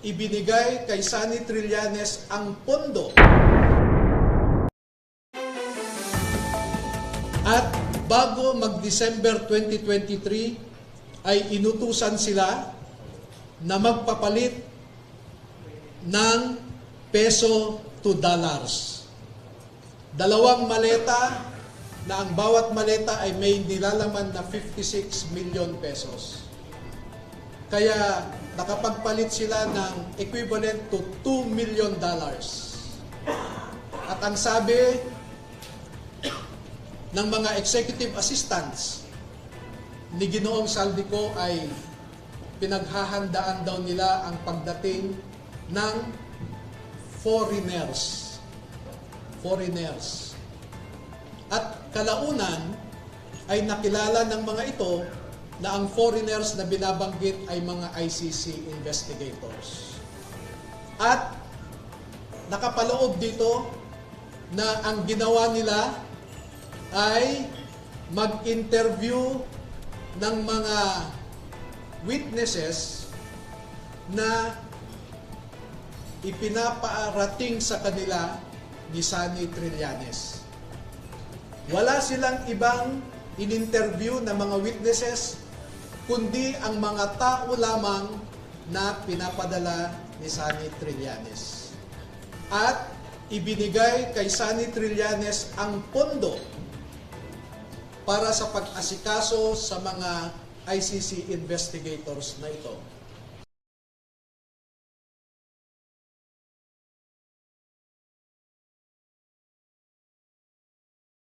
ibinigay kay Sunny Trillanes ang pondo at bago mag-December 2023 ay inutusan sila na magpapalit ng peso to dollars. Dalawang maleta na ang bawat maleta ay may nilalaman na 56 million pesos. Kaya nakapagpalit sila ng equivalent to $2 million. At ang sabi ng mga executive assistants ni Ginoong Saldico ay pinaghahandaan daw nila ang pagdating ng foreigners. At kalaunan ay nakilala ng mga ito na ang foreigners na binabanggit ay mga ICC investigators. At nakapaloob dito na ang ginawa nila ay mag-interview ng mga witnesses na ipinapaarating sa kanila ni Sunny Trillanes. Wala silang ibang in-interview na mga witnesses, kundi ang mga tao lamang na pinapadala ni Sunny Trillanes. At ibinigay kay Sunny Trillanes ang pondo para sa pag-asikaso sa mga ICC investigators na ito.